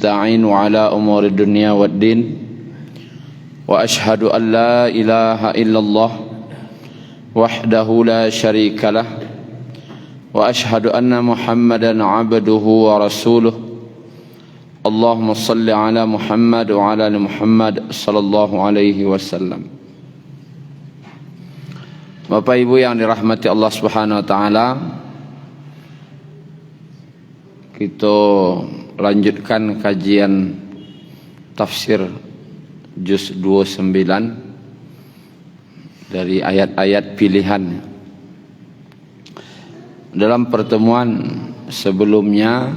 nasta'in ala umuri dunya waddin wa ashhadu an la ilaha illallah wahdahu la syarika lah wa ashhadu anna Muhammadan abduhu wa rasuluh. Allahumma salli ala Muhammad wa ala ali Muhammad sallallahu alaihi wasallam. Bapak Ibu yang dirahmati Allah Subhanahu wa taala, kita lanjutkan kajian tafsir juz 29 dari ayat-ayat pilihan. Dalam pertemuan sebelumnya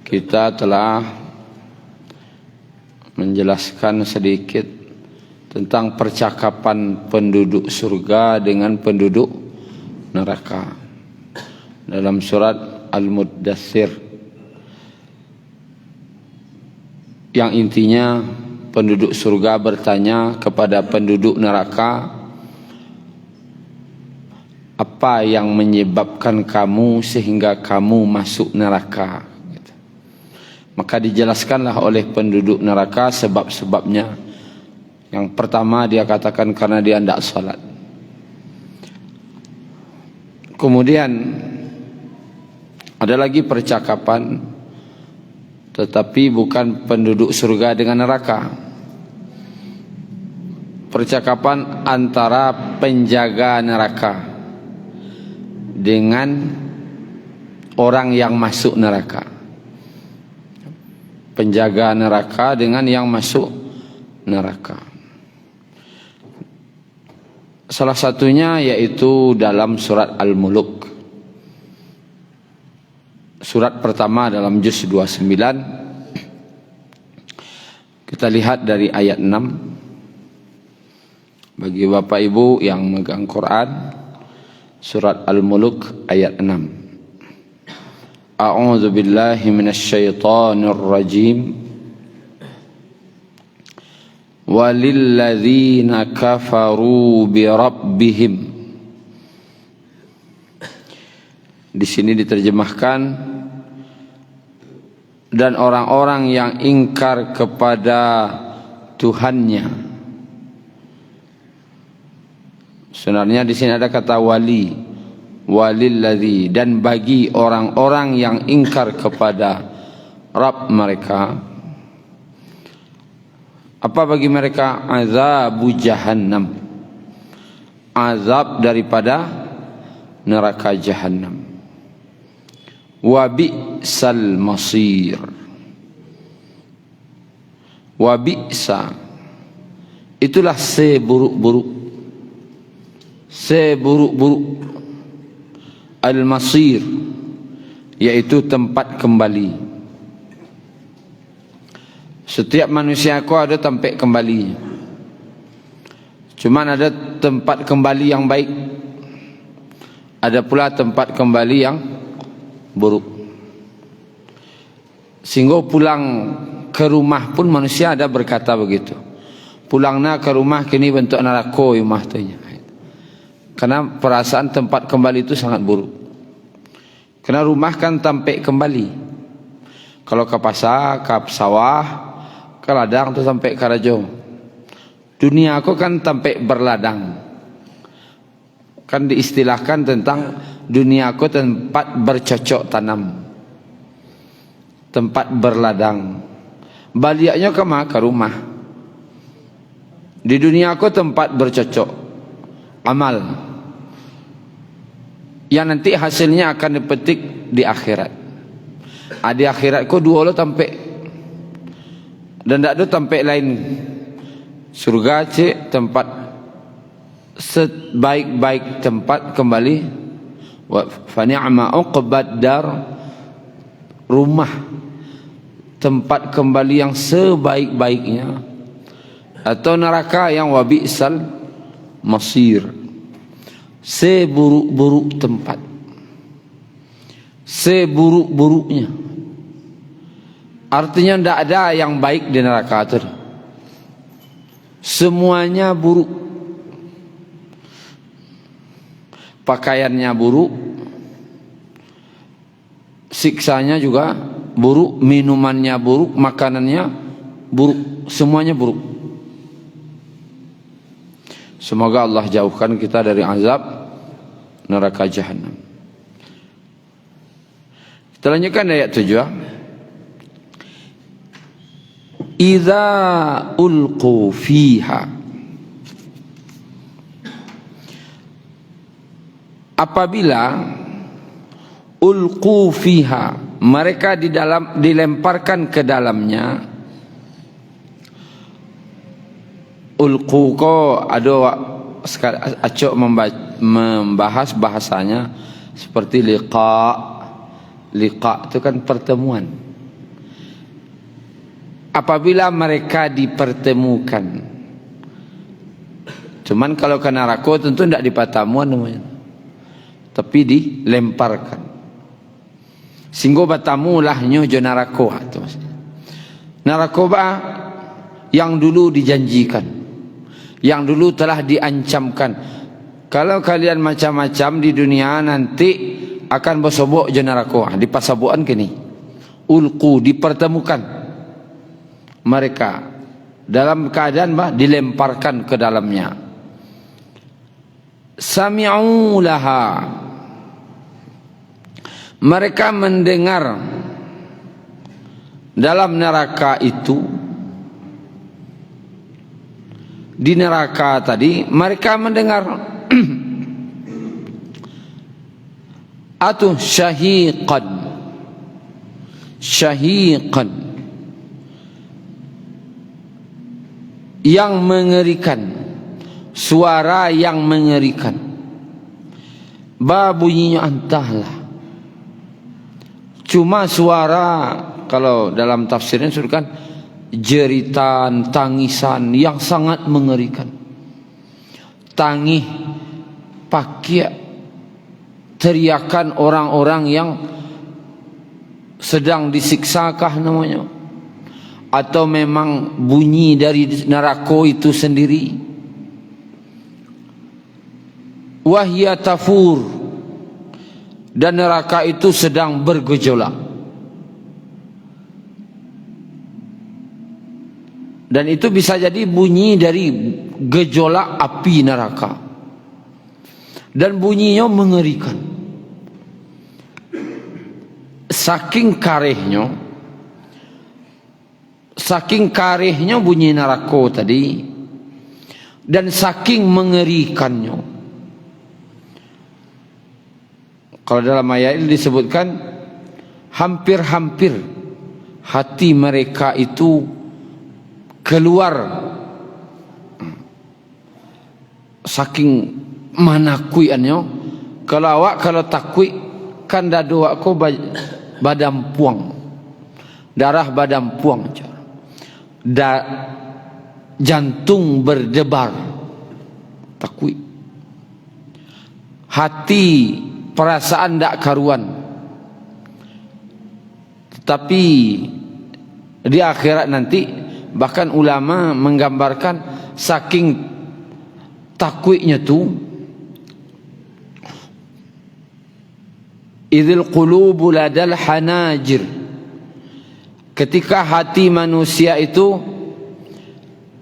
kita telah menjelaskan sedikit tentang percakapan penduduk surga dengan penduduk neraka dalam surat Al-Muddathir, yang intinya penduduk surga bertanya kepada penduduk neraka, apa yang menyebabkan kamu sehingga kamu masuk neraka? Maka dijelaskanlah oleh penduduk neraka sebab-sebabnya. Yang pertama dia katakan karena dia tidak salat. Kemudian ada lagi percakapan, tetapi bukan penduduk surga dengan neraka. Percakapan antara penjaga neraka dengan orang yang masuk neraka. Penjaga neraka dengan yang masuk neraka. Salah satunya yaitu dalam surat Al-Muluk. Surat pertama dalam juz 29. Kita lihat dari ayat 6. Bagi Bapak Ibu yang megang Quran, surat Al-Muluk ayat 6. A'udzu billahi minasyaitonir rajim. Walilladzina kafaru bi rabbihim. Di sini diterjemahkan, dan orang-orang yang ingkar kepada Tuhannya. Sebenarnya di sini ada kata wali, walilladzi, dan bagi orang-orang yang ingkar kepada Rabb mereka. Apa bagi mereka? Azabu jahannam, azab daripada neraka jahannam. Wa bi'sal masir. Wa bi'sa, itulah seburuk-buruk al-masir, yaitu tempat kembali. Setiap manusia aku ada tempat kembali. Cuman ada tempat kembali yang baik, ada pula tempat kembali yang buruk. Sehingga pulang ke rumah pun manusia ada berkata begitu, pulangna ke rumah kini bentuk neraka rumah tu. Karena perasaan tempat kembali itu sangat buruk. Karena rumah kan tempat kembali. Kalau ke pasar, ke sawah, ke ladang tu sampai ke rajo. Dunia aku kan tempat berladang. Kan diistilahkan tentang dunia aku tempat bercocok tanam, tempat berladang. Baliknya ke mana? Ke rumah. Di dunia aku tempat bercocok amal, yang nanti hasilnya akan dipetik di akhirat. Di akhirat ku dua lo tempat, dan tak ada tempat lain. Surga cik tempat sebaik-baik tempat kembali. Wa fa ni'ma uqbad dar, rumah tempat kembali yang sebaik-baiknya. Atau neraka yang wa bi'sal masir, seburuk-buruk tempat, seburuk-buruknya. Artinya tidak ada yang baik di neraka itu. Semuanya buruk. Pakaiannya buruk, siksanya juga buruk, minumannya buruk, makanannya buruk, semuanya buruk. Semoga Allah jauhkan kita dari azab neraka Jahannam. Kita lanjutkan ayat 7. Idza ulqu fiha, apabila ulqu fiha, mereka dilemparkan ke dalamnya. Ulqu ko ada acok membahas bahasanya seperti liqa. Liqa itu kan pertemuan. Apabila mereka dipertemukan. Cuman kalau ke neraka tentu tidak dipatamuan namanya, tapi dilemparkan. Sehingga batamulah nyo jo neraka itu maksudnya. Neraka yang dulu dijanjikan, yang dulu telah diancamkan. Kalau kalian macam-macam di dunia nanti akan bersobok je neraka. Di pasabuan kini ulqu, dipertemukan mereka dalam keadaan dilemparkan ke dalamnya. Sami'u laha, mereka mendengar dalam neraka itu. Di neraka tadi mereka mendengar atau syahiqan, syahiqan, yang mengerikan, suara yang mengerikan. Bunyinya entahlah, cuma suara, kalau dalam tafsirnya disebutkan jeritan, tangisan yang sangat mengerikan. Tangih, pakai teriakan orang-orang yang sedang disiksakah namanya, atau memang bunyi dari neraka itu sendiri. Wahya tafur, dan neraka itu sedang bergejolak. Dan itu bisa jadi bunyi dari gejolak api neraka, dan bunyinya mengerikan. Saking karehnya bunyi neraka tadi, dan saking mengerikannya. Kalau dalam ayat ini disebutkan hampir-hampir hati mereka itu keluar, saking manakuiannya. Kalau awak kalau takui kan dadu aku badan puang, darah badan puang, jantung berdebar, takui, hati perasaan tak karuan. Tapi di akhirat nanti bahkan ulama menggambarkan saking takwiknya tu, idzil qulubu ladal hanajir, ketika hati manusia itu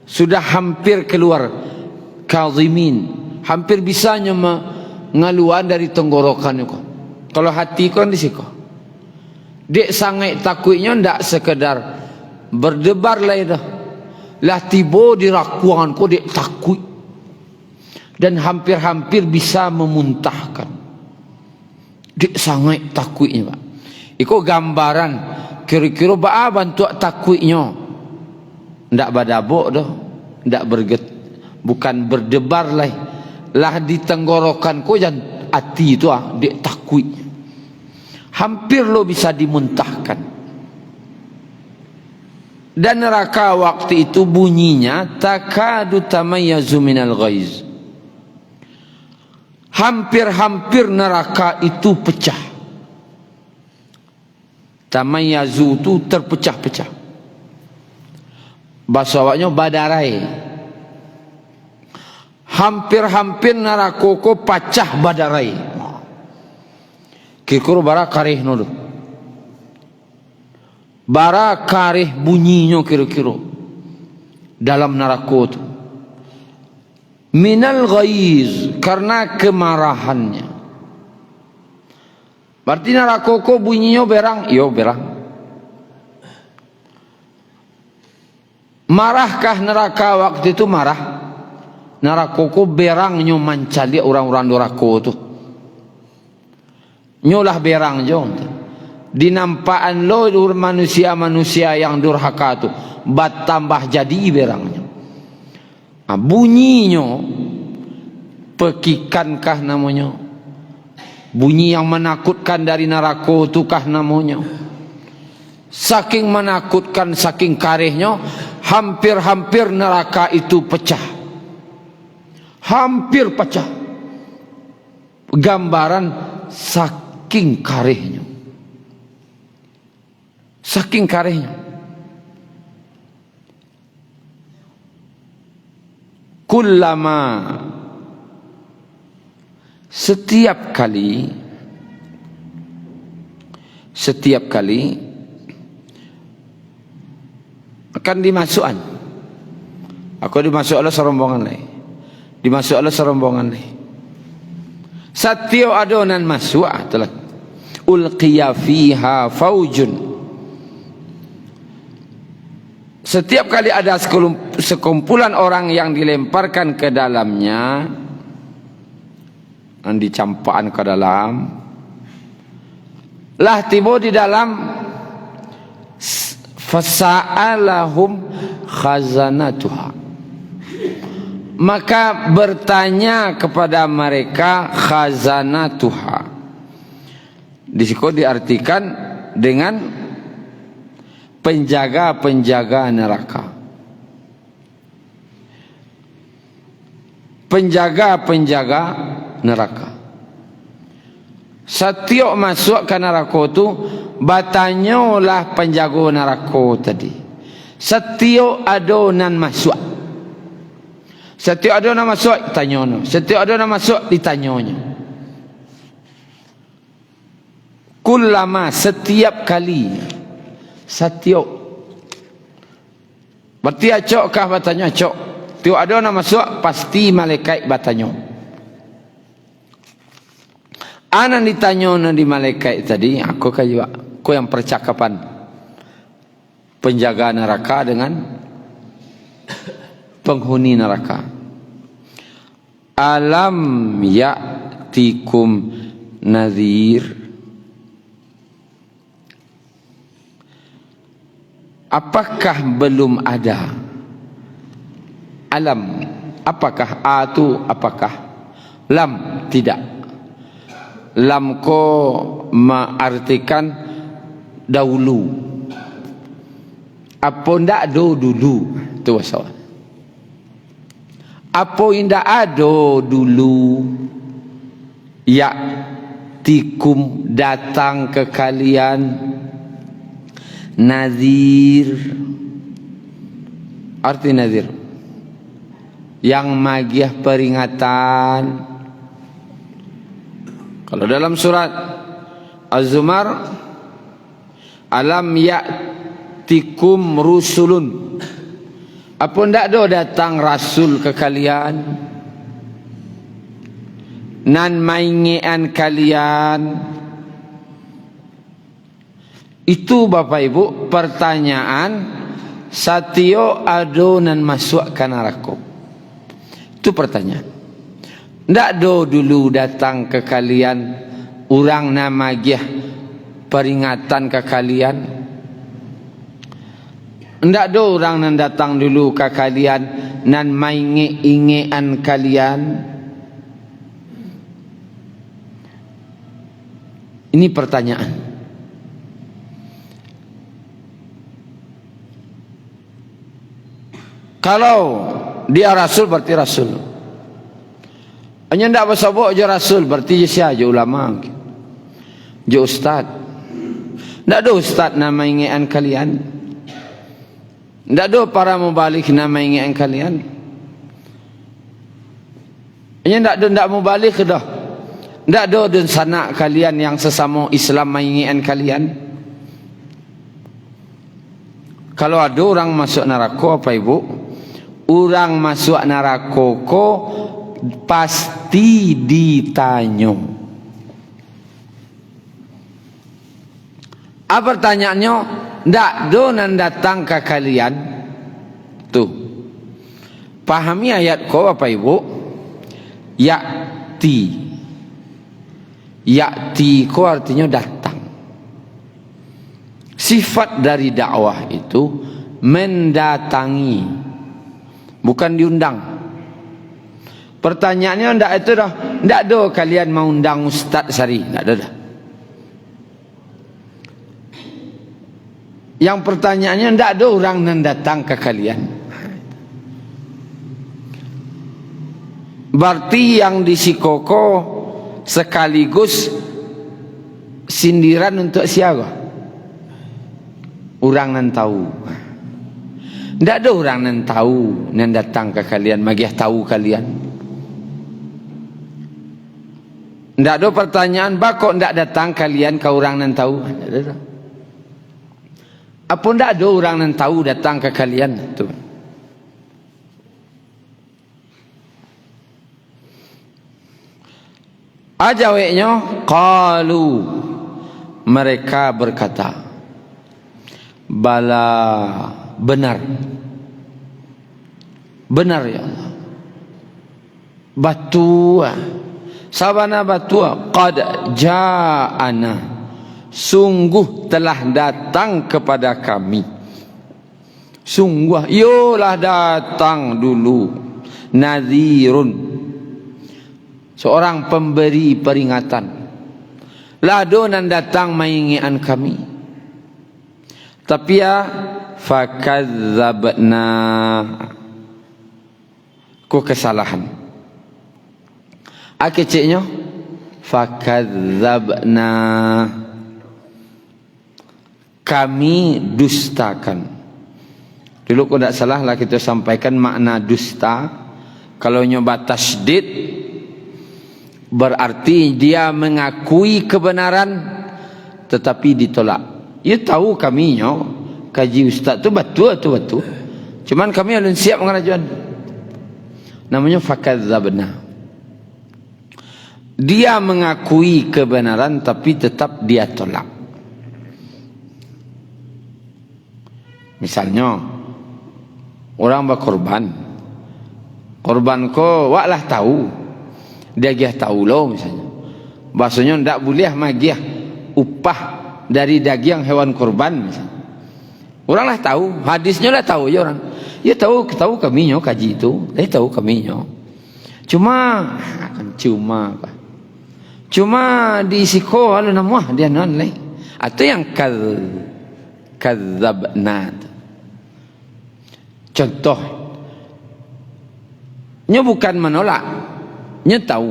sudah hampir keluar, kazimin, hampir bisanya ngaluan dari tenggorokan itu. Kalau hati kan di situ, dek sangat takwiknya ndak sekedar berdebar lah tiba di rakuangan ko dek takwik, dan hampir-hampir bisa memuntahkan. Dek sangat takwiknya, Pak. Iko gambaran kira-kira bantu takwiknya. Ndak badabok dah, ndak bukan berdebar lah di tenggorokan ko jangan hati itu dek takwik. Hampir lo bisa dimuntahkan. Dan neraka waktu itu bunyinya takadu tamayyazu minal ghaiz. Hampir-hampir neraka itu pecah. Tamayyazu itu terpecah-pecah. Bahasa awaknya badarai. Hampir-hampir neraka ko pecah badarai. Kikuru bara karih nudu. bara karih bunyinya kira-kira dalam neraka tu. Minal ghaiz, karena kemarahannya. Berarti neraka ko bunyinya berang, yo berang. Marahkah neraka waktu itu marah? Neraka ko berangnya mancali orang-orang neraka tu. Nyolah berang jong. Dinampaan lo manusia-manusia yang durhaka tu, bat tambah jadi berangnya. Bunyinya pekikankah namanya? Bunyi yang menakutkan dari neraka tu kah namanya? Saking menakutkan, saking karihnya, hampir-hampir neraka itu pecah. Hampir pecah. Gambaran saking karihnya. Saking karihnya. Kullama, setiap kali akan dimasukkan. Aku dimasuk oleh serombongan lain. Dimasuk oleh serombongan lain. Setiap adonan masuk telah ulqiya fiha faujun. Setiap kali ada sekumpulan orang yang dilemparkan ke dalamnya, yang dicampakkan ke dalam, lah tiba di dalam, fasa'alahum khazanatuha, maka bertanya kepada mereka khazanatuha. Di situ diartikan dengan penjaga-penjaga neraka. Penjaga-penjaga neraka. Setiap masuk ke neraka itu, batanyolah penjaga neraka tadi. Setiap adonan masuk. Setiap adonan masuk, tanyanya. Setiap adonan masuk, ditanyanya. Kullama, setiap kali. Setiap. Berarti acok kah batanya acok? Tiap adonan masuk, pasti malaikat batanya. Anak ditanya di malaikat tadi, aku juga, aku yang percakapan penjaga neraka dengan penghuni neraka. Alam ya'tikum nadhir, apakah belum ada? Alam, apakah? Atu, apakah? Lam, tidak. Lam ko mengartikan dahulu. Apa ndak do dulu? Itu masalah. Apa indak ada dulu? Ya tikum, datang ke kalian nazir. Arti nazir yang magiah peringatan. Kalau dalam surat Az-Zumar, alam ya'tikum rusulun, apa ndak do datang rasul ke kalian nan maingian kalian. Itu Bapak Ibu pertanyaan satio adonan masuk ke neraka. Itu pertanyaan. Ndak do dulu datang ke kalian orang nama giah peringatan ke kalian. Ndak do orang nan datang dulu ke kalian nan maingi-ingian kalian. Ini pertanyaan. Kalau dia rasul berarti rasul. Hanya tidak bersabuk je rasul berarti je siapa je ulama. Je ustaz. Tidak ada ustaz nama ingian kalian. Tidak ada para mubalik nama ingian kalian. Hanya tidak mubalik dah. Tidak ada dan sanak kalian yang sesama Islam ingian kalian. Kalau ada orang masuk neraka apa ibu? Orang masuk neraka ko pasti ditanya. Apa pertanyaannya? Ndak do nan datang ke kalian. Tuh. Pahami ayat ko apa ibu? Ya'ti. Ya'ti ko artinya datang. Sifat dari dakwah itu mendatangi, bukan diundang. Pertanyaannya ndak itu dah. Ndak do kalian mau undang ustaz sari, ndak ada dah. Yang pertanyaannya ndak ada orang yang datang ke kalian. Berarti yang disikoko sekaligus sindiran untuk siapa? Orang yang tahu. Ndak ada orang yang tahu yang datang ke kalian, magiah tahu kalian. Ndak ada pertanyaan, bakok ndak datang kalian ke orang yang tahu? Ndak ada. Apa ndak ada orang yang tahu datang ke kalian? Tuh. Ajaweknya qalu, mereka berkata, bala, benar. Benar ya Allah. Batua. Sabana batua qad ja'ana. Sungguh telah datang kepada kami. Sungguh yolah datang dulu nadhirun, seorang pemberi peringatan. Ladonan datang mengingatkan kami. Tapi ya fakadzabna, ku kesalahan. Akeceknya fakadzabna, kami dustakan. Dulu kau tidak salah lah kita sampaikan makna dusta. Kalau nyoba tasdid berarti dia mengakui kebenaran tetapi ditolak. Ya tahu kami kaji ustaz tu betul. Cuman kami belum siap mengajuan. Namanya fakadzabna. Dia mengakui kebenaran tapi tetap dia tolak. Misalnya orang berkorban, korban ko waklah tahu, dia gih tahu loh misalnya. Bahasanya ndak boleh magiah upah dari daging hewan korban misalnya. Orang lah tahu, hadisnya lah tahu ya orang. Ya tahu kami kaji itu, tahu kami Cuma di siko alu namuah dia non leh. Atau yang kadzabna. Contoh, nya bukan menolak, nya tahu.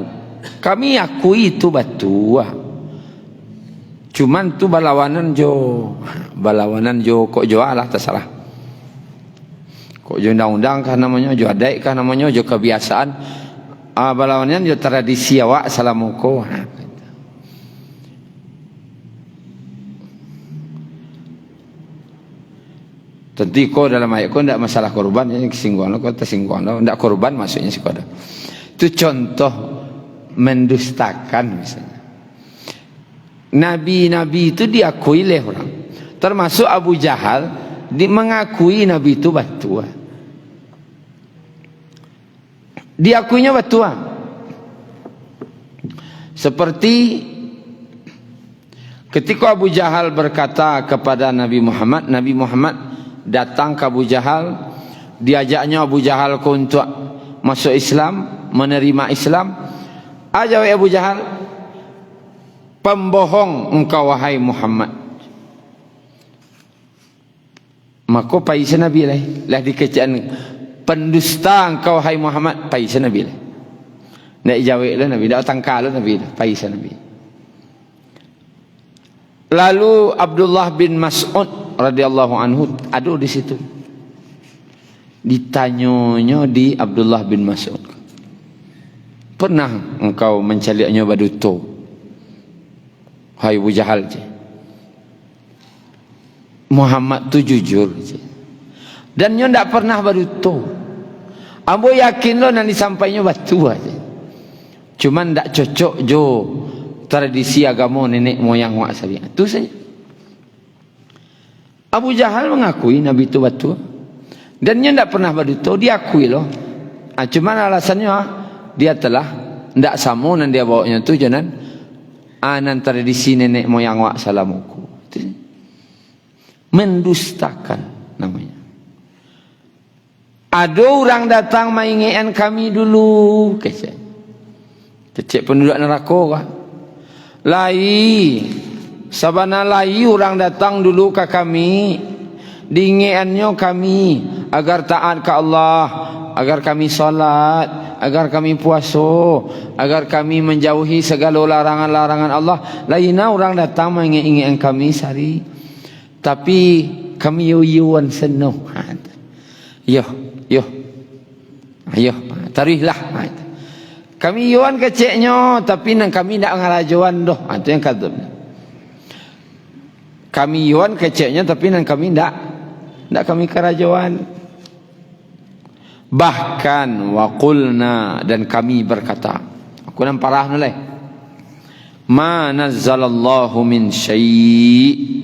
Kami akui itu batua. Cuman tu balawanan jo kok jo alah tersalah. Kok jo undang-undang kah namanya, jo adai kah namanya, jo kebiasaan. Balawanan jo tradisi awak salamuko. Tentu kau dalam ayat kau tidak masalah korban, ini kesinggungan kau tersinggungan, tidak korban maksudnya sih kau. Itu contoh mendustakan misalnya. Nabi-nabi itu diakui oleh orang, termasuk Abu Jahal mengakui Nabi itu batua. Diakuinya batua. Seperti ketika Abu Jahal berkata kepada Nabi Muhammad datang ke Abu Jahal, diajaknya Abu Jahal untuk masuk Islam, menerima Islam. Ajawai Abu Jahal, pembohong engkau wahai Muhammad. Maka paisa Nabi lah dikecaan, pendusta engkau wahai Muhammad, paisa Nabi lah. Nak jawab lah Nabi, dak tangkal lah Nabi, paisa Nabi. Lalu Abdullah bin Mas'ud radhiyallahu anhu ada di situ. Ditanyanya di Abdullah bin Mas'ud, pernah engkau mencaliknya baduto hai Abu Jahal je? Muhammad tu jujur je. Dan nyo ndak pernah baduto. Ambo yakin lo nanti sampainya batu aja. Cuman ndak cocok jo tradisi agama nenek moyang wak syariat. Itu saja. Abu Jahal mengakui Nabi itu batu. Dan dia tidak pernah baduto, dia akui loh. Cuman alasannya dia telah tidak sama dan dia bawanya tu jangan anan tradisi nenek moyang wak salamuku. Mendustakan namanya. Ada orang datang maingian kami dulu, kecek penduduk neraka kah? Lai, sabana lai orang datang dulu ke kami, diingiannya kami agar taat ke Allah, agar kami salat, agar kami puasa, agar kami menjauhi segala larangan-larangan Allah. Lainnya orang datang menginginkan kami sari, tapi kami yuan senuh. Ayo, tarihlah. Kami yuan keceknya, tapi nang kami tidak ngarajuan doh. Itu yang kata. Kami yuan keceknya, tapi nang kami tidak kami kerajuan. Bahkan waqulna, dan kami berkata, aku nan parah nolai. Ma nazzalallahu min syai'.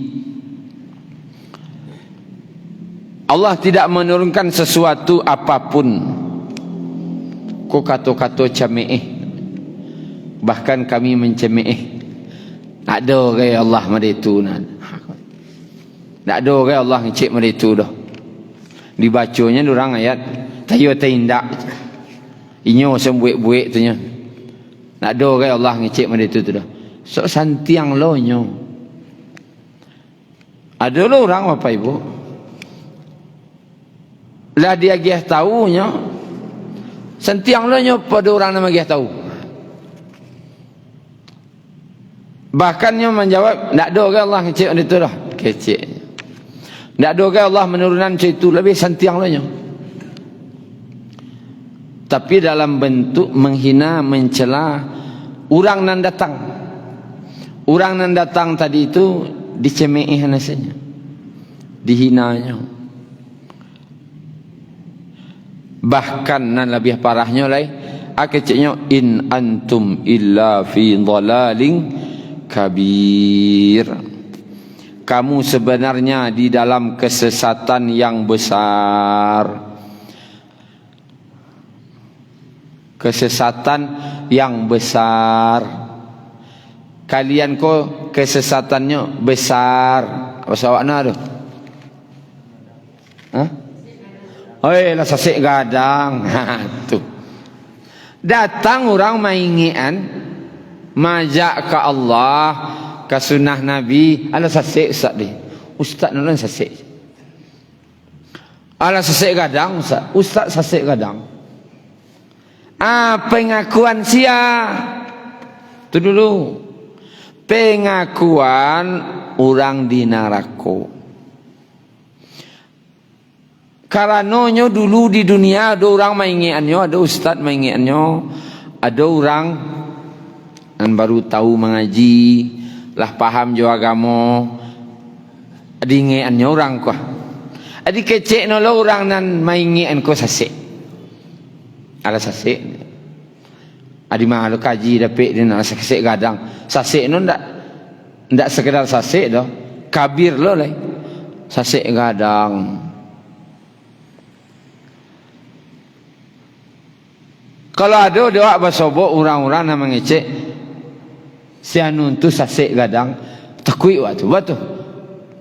Allah tidak menurunkan sesuatu apapun. Ko kato-kato cameeh. Bahkan kami mencemeeh. Tak ada gaya Allah maditu nan. Tak ada gaya Allah ngecek maditu dah. Dibacanya durang ayat tayo tindak. Inyo sembuik-buik tu nya. Tak ada gaya Allah ngecek maditu tu dah. Sok santiang lo nyo. Ada lo orang Bapak Ibu. Lah dia gih tahu nya. Sentiang lo nyo pada orang nama gih tahu. Bahkan nyo menjawab, tak ada ke Allah ngecek itu dah. Kecek. Tak ada ke Allah menurunkan macam itu. Lebih sentiang lo nyo. Tapi dalam bentuk menghina, mencela orang nan datang. Orang nan datang tadi itu dicemeh nasanya. Dihinanya. Bahkan nan lebih parahnya lai akeceknya in antum illa fi dhalalin kabir. Kamu sebenarnya di dalam kesesatan yang besar. Kesesatan yang besar. Kalian kok kesesatannya besar. Apa sawakna tu? Hah? Oi lah sasik gadang. Tu. Datang orang maingian majak ke Allah, ke sunnah Nabi, ala sasik ustaz ni. Ustaz nulun sasik. Ala sasik gadang ustaz. Ustaz sasik gadang. Pengakuan sia. Tu dulu. Pengakuan orang di neraka. Karenanya dulu di dunia ada orang maingiannya, ada ustaz maingiannya, ada orang yang baru tahu mengaji, lah paham jo agama, dingiannya orang kah. Adi kecek nolo orang nan maingian ko sasik. Ala sasik. Adi mah lo kaji dapik dia nak sasik gadang. Sasik no ndak sekedar sasik dah. Kabir lo lai. Sasik gadang. Kalau ada dia basobok orang-orang yang mengecek si anu tu sasik gadang takui waktu betul.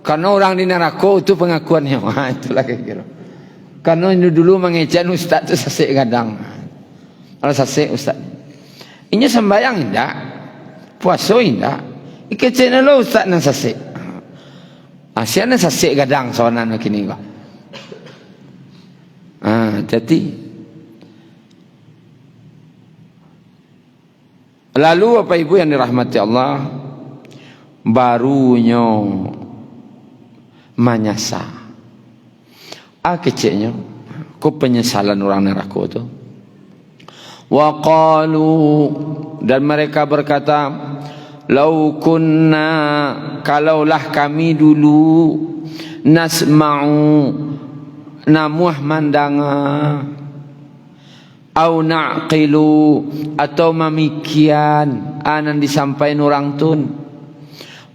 Karena orang di neraka itu pengakuannya. Itulah kira. Karena dulu mengecek ustaz tu sasik gadang. Kalau sasik ustaz. Ini sembahyang indak. Puasa indak. Ikecek lo ustaz nan sasik. Asian sasik gadang soalan kini kok. Jadi lalu Bapak Ibu yang dirahmati Allah, barunya menyasa. Keceknya, kok penyesalan orang neraka itu. Wa qalu, dan mereka berkata, lau kunna, kalaulah kami dulu nasma'u, namuah mandanga au na'qilu atau mamikian anan disampaikan orang tun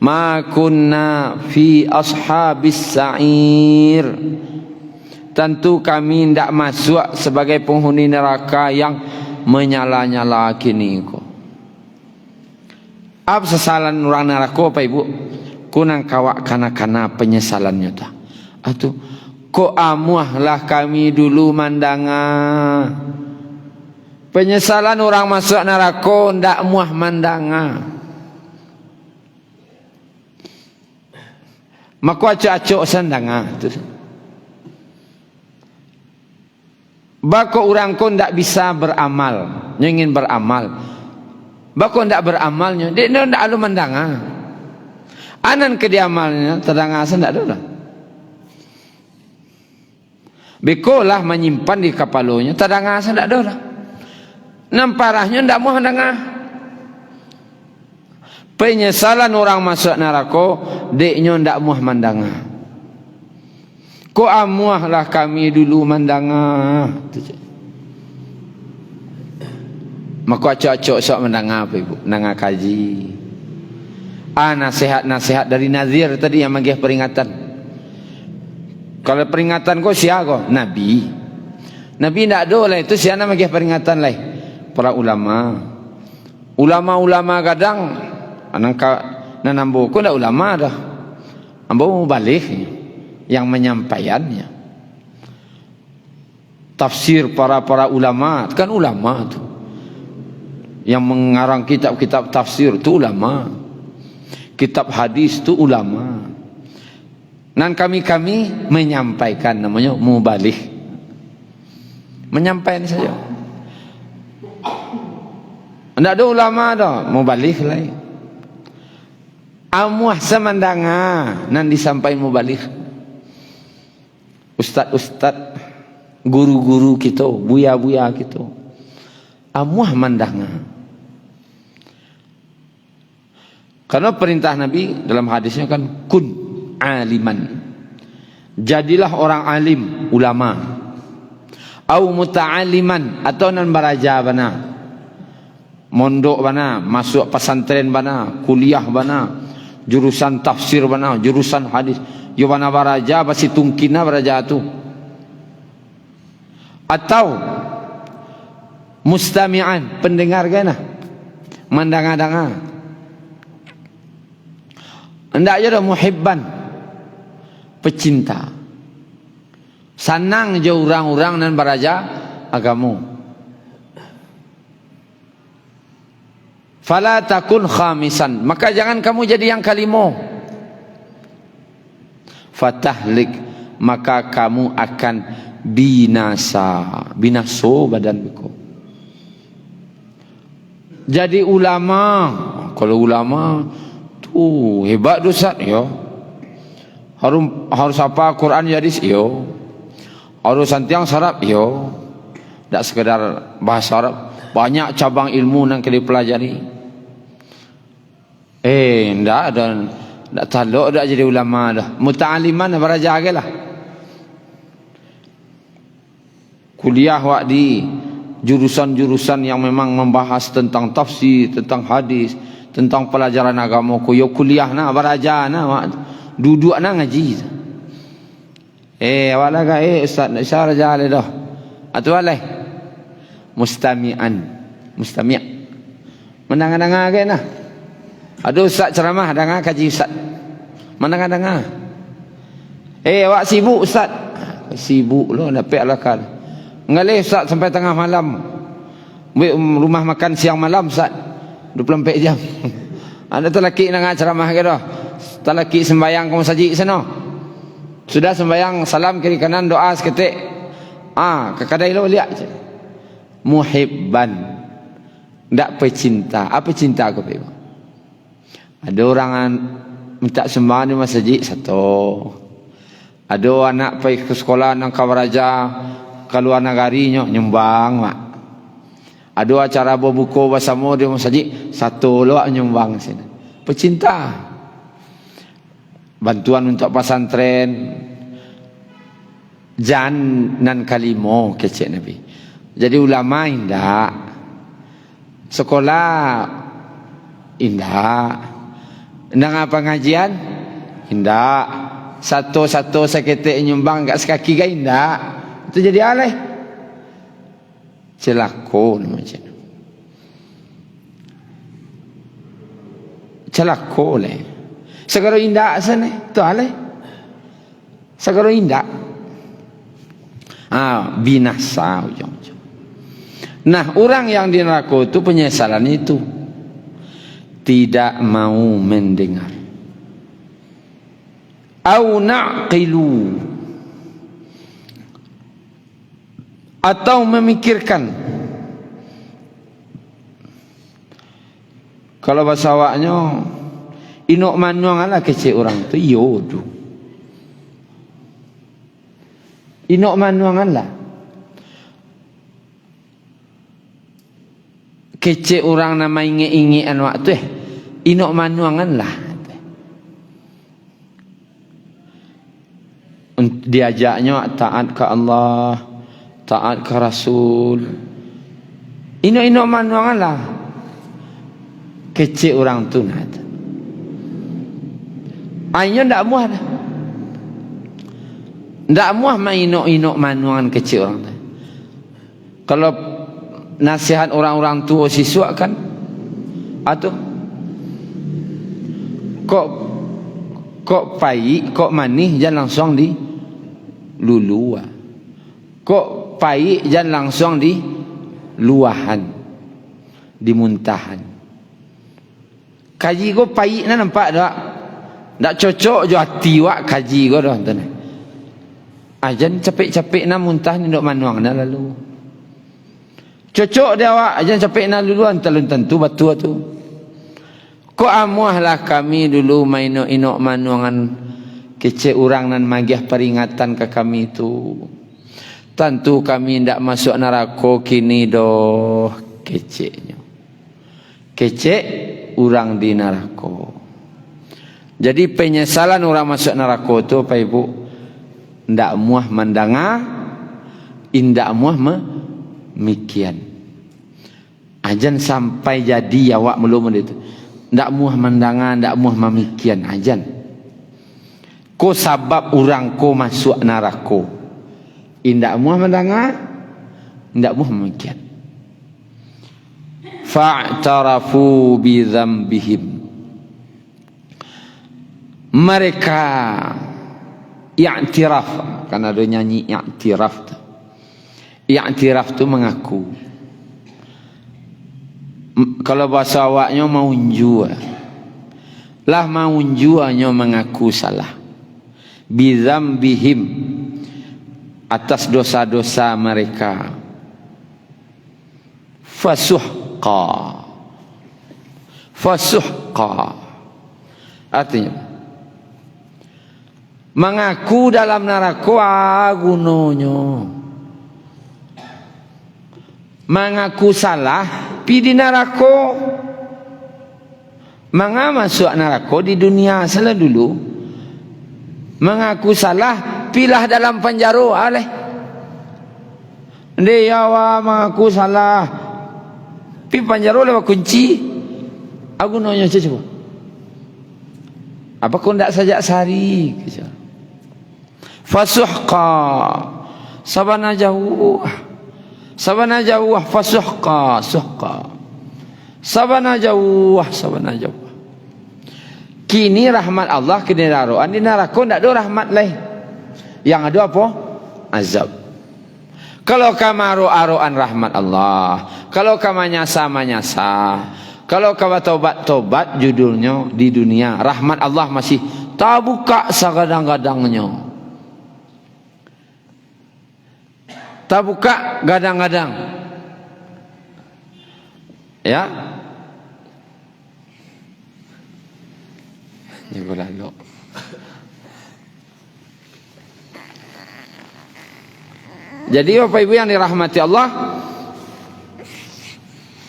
ma kunna fi ashabis sa'ir, tentu kami tidak masuk sebagai penghuni neraka yang menyala-nyala kini ko. Apa sesalan orang neraka apa ibu? Kunang kawak kana-kana penyesalannya ta. Atuh ko amuahlah kami dulu mandanga. Penyesalan orang masuk neraka ndak muah mandanga. Maka acok-acok sandanga tu. Bako orang ko ndak bisa beramal, ingin beramal. Bako ndak beramalnya, dia ndak alu mandanga. Anan ke dia amalnya terdanga ndak ada. Bekolah menyimpan di kapalonya terdanga ndak ada. Namparahnya ndak mau handanga. Penyesalan orang masuk neraka deknya ndak mau mandanga. Ko amuahlah kami dulu mandanga. Maka acok-acok sok mandanga apa ibu? Nanga kaji. Nasihat-nasihat dari nazir tadi yang magih peringatan. Kalau peringatan ko sia ko nabi. Nabi ndak ada lah itu sia na magih peringatan lah. Para ulama kadang anangka nanambo ko ndak ulama dah. Ambo balik yang menyampaikannya. Tafsir para ulama kan ulama tu. Yang mengarang kitab-kitab tafsir tu ulama. Kitab hadis tu ulama. Dan kami menyampaikan namanya mubalih. Menyampaikan saja. Tidak ada ulama dah mubalih lain. Amuah semandanga nan disampaikan mubalih. Ustad-ustad, guru-guru kita, buya-buya kita. Amuah mandanga. Karena perintah Nabi dalam hadisnya kan kun aliman. Jadilah orang alim, ulama. Au muta'aliman atau nan baraja bana. Mondok bana, masuk pesantren bana, kuliah bana, jurusan tafsir bana, jurusan hadis. Yo bana baraja basi tungkina baraja tu. Atau mustami'an, pendengar gana. Mandanga-danga. Hendak je dah muhibban, pecinta. Sanang je orang-orang dan baraja agamu. Fala takun khamisan, maka jangan kamu jadi yang kalimo. Fatahlik, maka kamu akan binaso badanku. Jadi ulama, kalau ulama hebat dosa yo. Harus apa Quran hadis yo. Harus santiang sarap yo. Tak sekedar bahasa Arab, banyak cabang ilmu yang kita pelajari. Ndak taluk dak jadi ulama dah. Muta'aliman baraja agelah. Kuliah wak di jurusan-jurusan yang memang membahas tentang tafsir, tentang hadis, tentang pelajaran agama ko yo kuliah na baraja na duduk na ngaji. Awak laga ustaz nak syarah jale dah. Atu alai mustami'an. Mustami'. Mendengar-dengar ke nah. Ada ustaz ceramah dengar kaji ustaz. Mendengar-dengar. Awak sibuk ustaz. Sibuk lo nak pek kan. Ngalih ustaz sampai tengah malam. Rumah makan siang malam ustaz. 24 jam. Anda telaki nak ceramah ke dah? Telaki sembayang ke masjid sana. Sudah sembayang salam kiri kanan doa seketik. Ke kedai lo lihat je. Muhibban. Tak pecinta. Apa cinta aku pe? Ada orang minta sembahyang di masjid satu. Ada anak pergi ke sekolah nang kawaraja keluar negarinya nyumbang mak. Ada acara berbuka bersama di masjid satu luak nyumbang sini. Pecinta. Bantuan untuk pesantren. jan nan kalimo kecek Nabi. Jadi ulama indah, sekolah indah, nang apa ngajian indah, satu-satu seketik nyumbang kat sekaki ga indah, itu jadi alih celako macam celako le. Segera indah sana tu alih, segera indah. Binasa ujung-ujung. Nah, orang yang di neraka itu penyesalan itu tidak mau mendengar. Au naqilu, atau memikirkan. Kalau bahasa awaknya inok manuang ala kecil orang tu yodo. Inok manuang ala kecil orang nama inge-ingean waktu inok manuangan lah. Diajaknya taat ke Allah, taat ke Rasul. Inok manuangan lah kecil orang tu nak. Ayo ndak muah dah. Ndak muah main inok manuangan kecil orang tu. Kalau nasihat orang-orang tua siswa kan atau kok pai kok manis jangan langsung di lulu, kok pai jangan langsung di luahan, di muntahan. Kaji kok pai na nampak tak cocok jo hati wak kaji kok dah tu. Ajan capek-capek na muntah ni dok manuang na lalu. Cocok dia awak jangan capek nak duluan talun tentu batu tu. Ko amuahlah kami dulu main inok manuangan kecil orang nan magiah peringatan ke kami tu. Tentu kami ndak masuk neraka kini doh keceknya. Kecek orang di neraka. Jadi penyesalan orang masuk neraka tu apa ibu? Ndak muah mendengar, indak muah mikian. Ajan sampai jadi awak belum itu. Ndak muah mendangan, ndak muah memikian ajan. Ko sabab orang ko masuk neraka. Indak muah mendangar, ndak muah memikian. Fa'tarafu bi dzambihim. Mereka i'tiraf, kan ada nyanyi i'tiraf tu. I'tiraf tu mengaku. Kalau bahasa awaknya maunju lah, maunjuannya mengaku salah. Bidzambihim, atas dosa-dosa mereka. Fasuhqa, artinya mengaku dalam neraka gunanya. Mengaku salah pi di neraka. Manga masuk neraka di dunia salah dulu. Mengaku salah pilah dalam penjara aleh. Dia mengaku salah pi penjara lewat kunci. Aku nanya coba. Apa kau ndak sajak sehari? Fasuhqa, sabana jauh. Sabana jauh fasuhqa, suhqa. Sabana jauh. Kini rahmat Allah kini daruan di neraka ndak ada rahmat lain. Yang ada apa? Azab. Kalau kamu aroan rahmat Allah, kalau kamu nyasa, kalau kamu tobat judulnya di dunia rahmat Allah masih tak buka sagadang-gadangnya. Tak buka gadang-gadang. Ya. Ini berlalu. Jadi Bapak Ibu yang dirahmati Allah,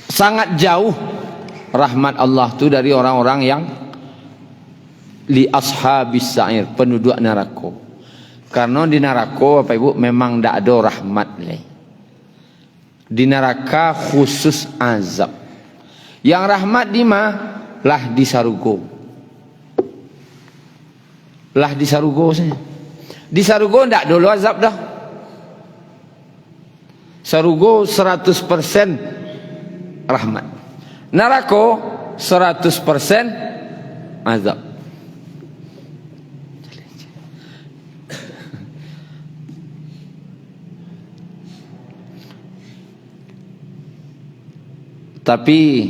sangat jauh rahmat Allah itu dari orang-orang yang li ashabis sa'ir, penduduk neraka. Karena di neraka Bapak Ibu memang tidak ada rahmat le. Di neraka khusus azab. Yang rahmat di mana? Lah di sarugo. Lah di sarugo saja. Di sarugo tidak dulu azab dah. Sarugo 100% rahmat. Neraka 100% azab. Tapi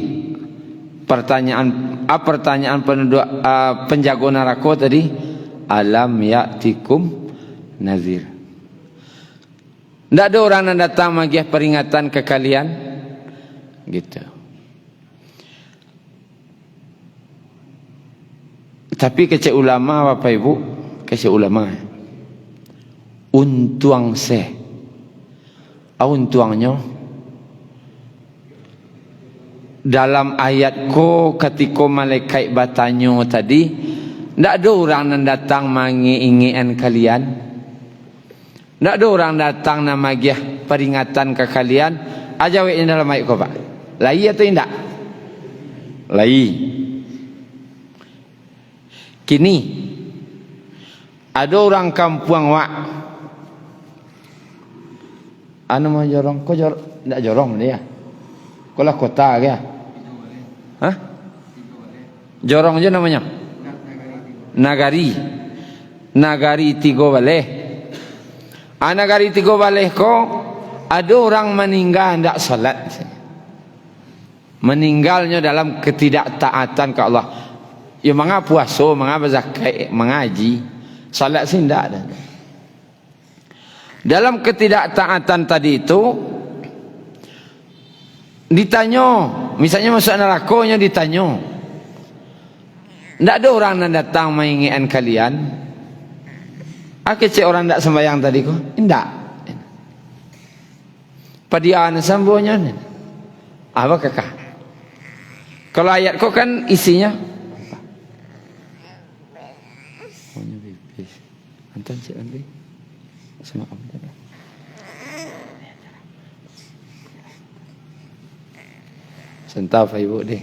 pertanyaan penduduk penjaga neraka tadi, alam ya'tikum nazir. Tidak ada orang yang datang bagi peringatan ke kalian, gitu. Tapi kecek ulama Bapak Ibu, kecek ulama, untuang untuangnya. Dalam ayat ko ketika malaikat bertanya tadi, tidak ada orang yang datang menginginkan kalian. Tidak ada orang datang nak bagi peringatan ke kalian. Ajawab ini dalam ayat ko Pak. Lai atau tidak? Lai. Kini ada orang kampung wak. Anu mau jorong, kok jorong? Tidak jorong dia. Kau lah kota ke? Hah? Jorong aja namanya. Nagari. Nagari Tigo Baleh. Nagari Tigo Baleh ko ada orang meninggal tidak salat. Meninggalnya dalam ketidaktaatan ke Allah. Ya manga puasa, manga berzakat, mengaji, salat sih tidak ada. Dalam ketidaktaatan tadi itu ditanya, misalnya masuk neraka-nya ditanya. Tidak ada orang yang datang menginginkan kalian. Kecik orang tidak sembahyang tadi ko? Tidak. Padian sambonya. Apa kakak? Kalau ayat ko kan isinya. Antan cik Andri. Sama kamu tadi. Sentap Ibu deh.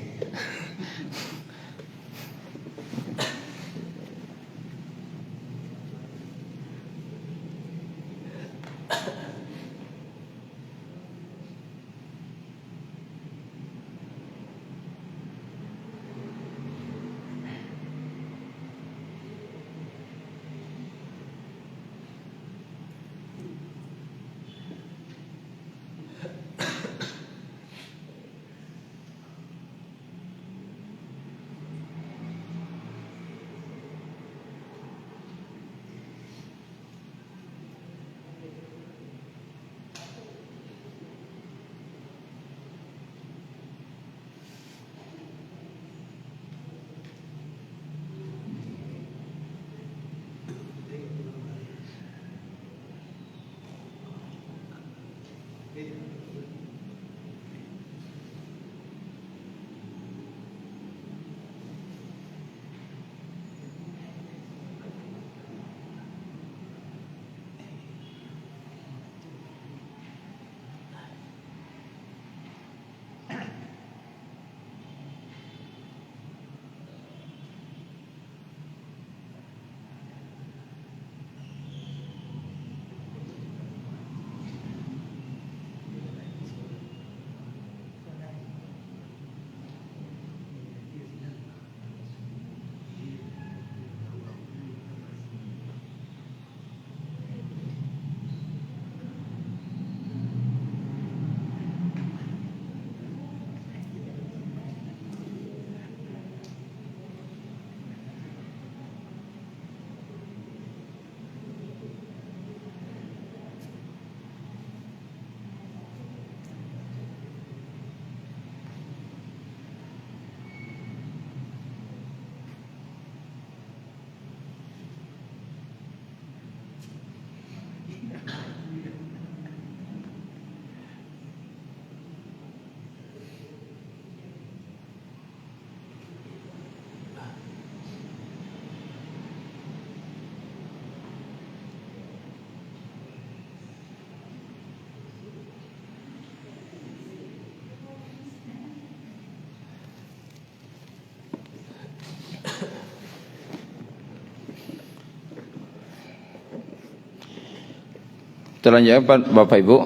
Tolong jawab Bapak Ibu.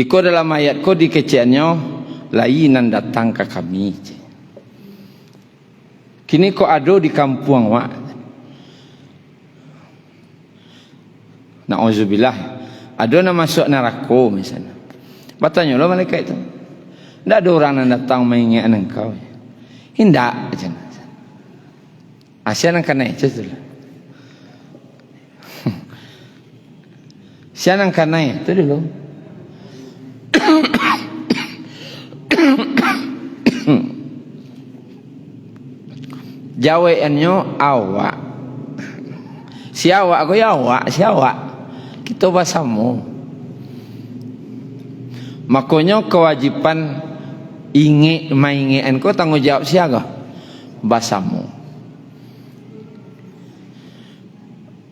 Iko dalam ayat ko dikeciannya lainan datang ke kami. Kini ko ado di kampung wa. Nauzubillah. Ado na masuk neraka misalnya. Bertanya lo malaikat itu. Tidak ada orang yang datang mengingat engkau. Hindak aja. Asyik nak kena itu tu. Siapa nak kena itu dulu. Jawabannya awak. Si awak aku ya awak, si awak. Kita bahasamu. Makanya kewajiban maingian kau tanggungjawab siapa? Bahasamu.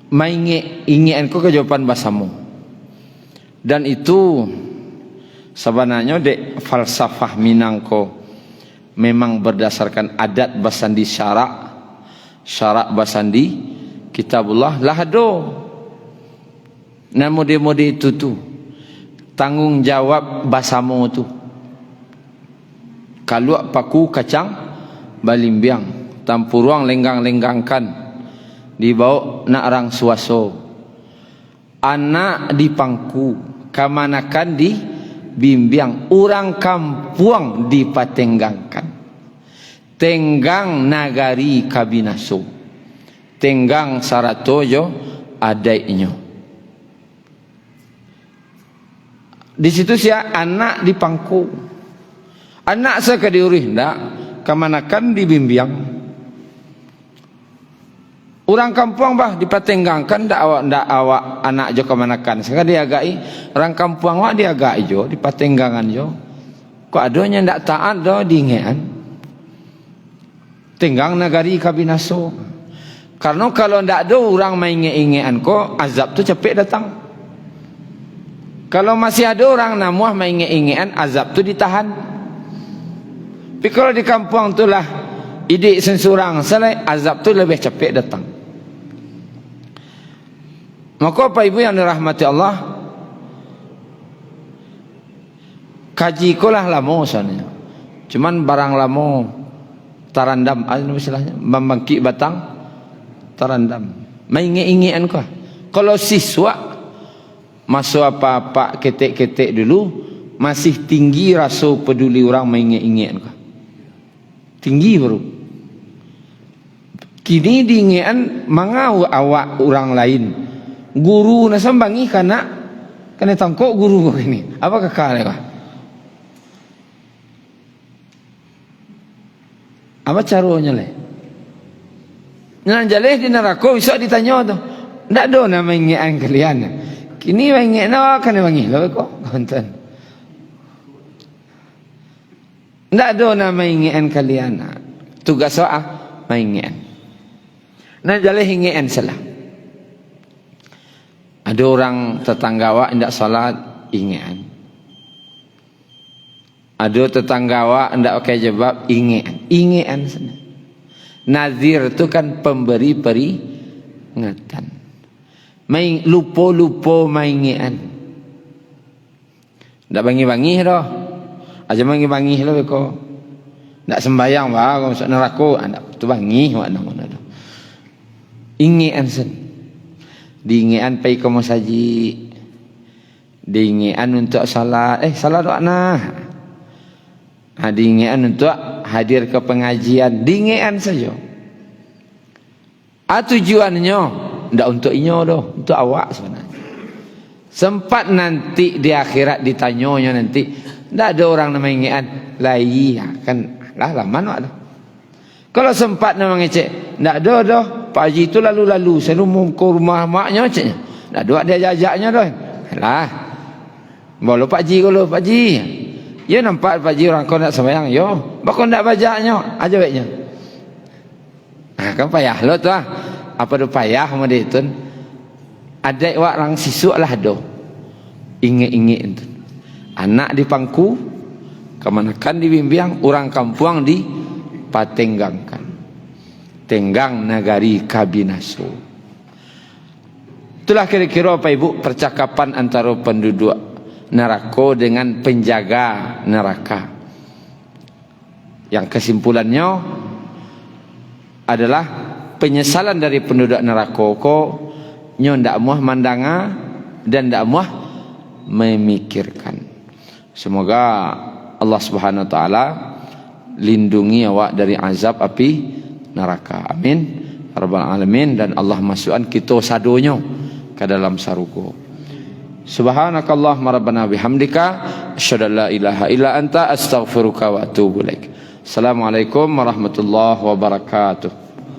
Maingian kau kejawaban bahasamu. Dan itu sebenarnya dek falsafah Minangko memang berdasarkan adat basandi syarak basandi kitabullah lahado. Nah mode-mode itu tu tanggung jawab bahasamu tu. Kalau paku kacang balimbiang tampuruang lenggang-lenggangkan dibawa nak orang suaso anak di pangku kamanakan di bimbiang orang kampung dipatenggangkan tenggang nagari kabinaso tenggang saratojo adainya di situ sia anak di pangku anak saya ke diurih ndak kamanakan di bimbiang orang kampung bah dipatenggangkan ndak awak anak jo kamanakan sehingga diagai orang kampung wak diagai jo dipatenggangan jo kok adanya ndak taat do dingean tenggang nagari kabinaso karena kalau ndak ada orang mainge-ingean ko azab tu cepet datang. Kalau masih ada orang namuah mainge-ingean azab tu ditahan. Tapi kalau di kampung tu lah idik sensurang selai azab tu lebih cepet datang. Maka Bapak Ibu yang dirahmati Allah, kaji ko lah lamo soalnya. Cuman barang lamo tarandam apa istilahnya? Membangkit batang tarandam. Mainge-ingean ko. Kalau siswa masuk apa-apa ketek-ketek dulu masih tinggi rasa peduli orang mainge-ingean ko. Tinggi baru. Kini diingean mangau awak orang lain. Guru na sambangi kana tangkok guru ko ini. Apa kakak ka? Apa caranya le? Nan jaleh di neraka bisa ditanya tu. Ndak do na maingean kalian. Kini maingean na kan bangi lo ko. Konten. Ndak do na maingean kalian. Tugas soal maingean. Nan jaleh ingean salah. Ada orang tetanggawa hendak salat ingean. Ada tetanggawa hendak pakai jebab ingean. Ingean sana. Nazir itu kan pemberi peringatan. Main lupa maingean. Ndak bangi-bangi dah. Aja bangi-bangi lah beko. Ndak sembayang bah kau masuk neraka, ndak tu bangi wak nama dah. Ingean sana. Diingean pai kamu saji. Diingean untuk salat. Salat doa nah. Diingean untuk hadir ke pengajian. Diingean saja. Tujuannya ndak untuk inyo doh, untuk awak sebenarnya. Sempat nanti di akhirat ditanyanya nanti, ndak ada orang nama ingean. Lah iya kan lah laman wak dah. Kalau sempat nama ngecek, ndak ada doh. Pak Haji itu lalu-lalu selalu mau ke rumah maknya ceknya. Ndak ada dia jajaknya doh. Lah. Bolo Pak Haji kalau Pak Haji. Ya nampak Pak Haji orang kau nak sembahyang yo. Bakon ndak bajaknya aja baiknya. Kan payah lo tu ah. Apa do payah sama dia tu. Ada wak orang sisuk lah do. Inge-inge itu. Anak di pangku, kemanakan di bimbiang, orang kampung di patenggangkan. tenggang nagari kabinaso. Itulah kira-kira Bapak Ibu percakapan antara penduduk neraka dengan penjaga neraka. Yang kesimpulannya adalah penyesalan dari penduduk neraka ko nyo ndak muah mandanga dan ndak muah memikirkan. Semoga Allah Subhanahu wa taala lindungi awak dari azab api neraka. Amin rabbal alamin. Dan Allah masukkan kita sadonyo ke dalam sarugo. Subhanakallahumma rabbana bihamdika asyhadu an la ilaha illa anta astaghfiruka wa atubu ilaik. Assalamualaikum warahmatullahi wabarakatuh.